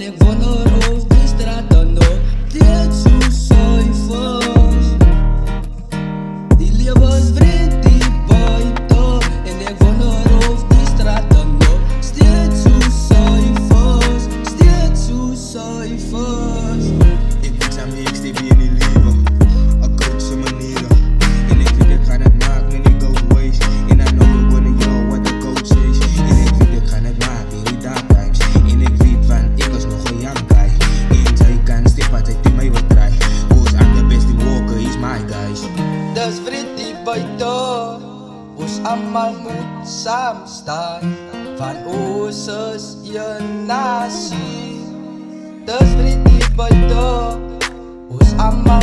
ik woon er op de straat dan nog. Dit zo zuivers. Die leven is vreemd, die buiten. En ik woon er op de straat dan nog. Steeds zo zuivers, steeds zo zuivers. Ik ben samen, ik steef hier in die leven. Op coachse manieren. En ik weet ik ga het maken in die gold ways. En I know we're gonna yo what the coach says. En ik weet ik ga het maken in die dark times. En ik weet van ik was nog een young guy. En zij kan stip altijd in mij wat draai. Cause I'm the best in walker, he's my guys. Dus vriend die buiten, ons allemaal moet samen staan. Van ons is je natie. Dus vriend die buiten, ons allemaal